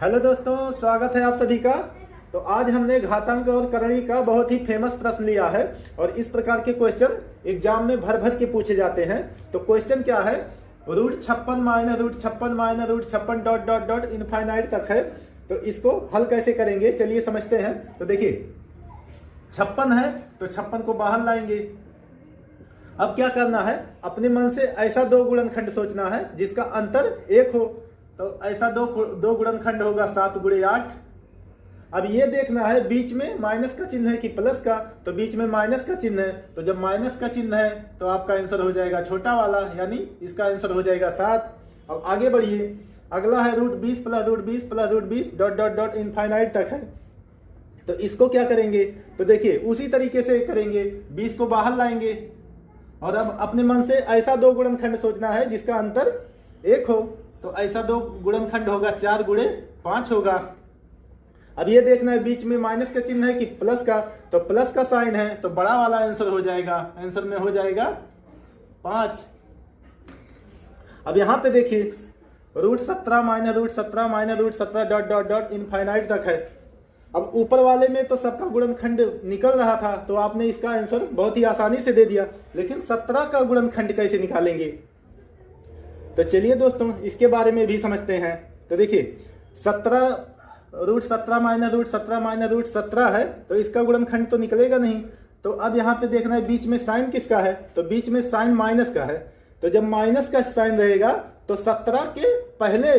Hello दोस्तों, स्वागत है आप सभी का। तो आज हमने घातांक और करणी का बहुत ही फेमस प्रश्न लिया है और इस प्रकार के क्वेश्चन एग्जाम में भर भर के पूछे जाते हैं। तो क्वेश्चन क्या है, √56 minus √56 minus √56 dot dot dot infinite तक है। तो इसको हल कैसे करेंगे, चलिए समझते हैं। तो देखिए 56 है तो 56 को बाहर लाएंगे। अब क्या करना है, अपने मन से ऐसा दो गुणनखंड सोचना है जिसका अंतर 1 हो। तो ऐसा दो गुणनखंड होगा 7 × 8। अब ये देखना है बीच में माइनस का चिन्ह है कि प्लस का, तो बीच में माइनस का चिन्ह है। तो जब माइनस का चिन्ह है तो आपका आंसर हो जाएगा छोटा वाला, यानी इसका आंसर हो जाएगा 7। अब आगे बढ़िए, अगला है √20 plus √20 plus √20 dot dot dot infinite तक है। तो इसको क्या करेंगे, तो देखिए उसी तरीके से करेंगे, 20 को बाहर लाएंगे और अब अपने मन से ऐसा दो गुणनखंड सोचना है जिसका अंतर 1 हो। तो ऐसा दो गुणनखंड होगा 4 × 5 होगा। अब ये देखना है बीच में माइनस का चिन्ह है कि प्लस का, तो प्लस का साइन है तो बड़ा वाला आंसर हो जाएगा, आंसर में हो जाएगा 5। अब यहां पे देखिए √17 minus √17 minus √17 dot dot dot infinite तक है। अब ऊपर वाले में तो सबका गुणनखंड निकल रहा था तो आपने इसका आंसर बहुत ही आसानी से दे दिया, लेकिन 17 का गुणनखंड कैसे निकालेंगे। तो चलिए दोस्तों इसके बारे में भी समझते हैं। तो देखिए √17 माइनस √17 माइनस √17 है तो इसका गुणनखंड तो निकलेगा नहीं। तो अब यहाँ पे देखना है बीच में साइन किसका है, तो बीच में साइन माइनस का है। तो जब माइनस का साइन रहेगा तो 17 के पहले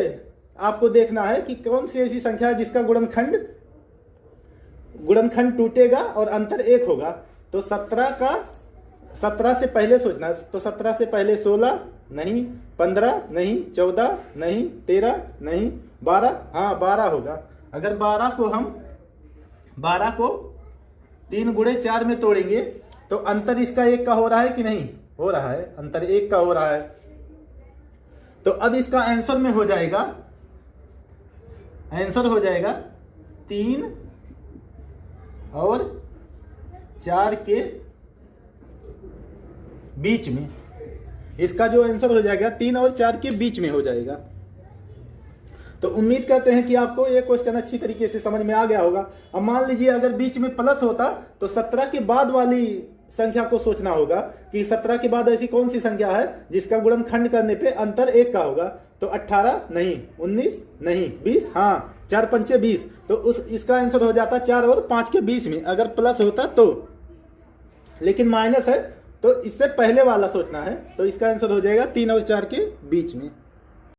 आपको देखना है कि कौन सी ऐसी संख्या है जिसका गुणनखंड टूटेगा और अंतर 1 होगा। तो 17 से पहले सोचना है। तो 17 से पहले 16 नहीं, 15 नहीं, 14 नहीं, 13 नहीं, 12, हाँ 12 होगा। अगर 12 को 3 × 4 में तोड़ेंगे तो अंतर इसका 1 का हो रहा है कि नहीं, हो रहा है, अंतर 1 का हो रहा है। तो अब इसका आंसर में हो जाएगा, आंसर हो जाएगा 3 और 4 के बीच में। इसका जो आंसर हो जाएगा 3 और 4 के बीच में हो जाएगा। तो उम्मीद करते हैं कि आपको ये क्वेश्चन अच्छी तरीके से समझ में आ गया होगा। अब मान लीजिए अगर बीच में प्लस होता तो 17 के बाद वाली संख्या को सोचना होगा कि 17 के बाद ऐसी कौन सी संख्या है जिसका गुणनखंड करने पे अंतर 1 का होगा। तो 18 नहीं, 19 नहीं, 20, हाँ 4 × 5 = 20। तो इसका आंसर हो जाता 4 और 5 के बीच में अगर प्लस होता तो, लेकिन माइनस है तो इससे पहले वाला सोचना है। तो इसका आंसर हो जाएगा 3 और 4 के बीच में।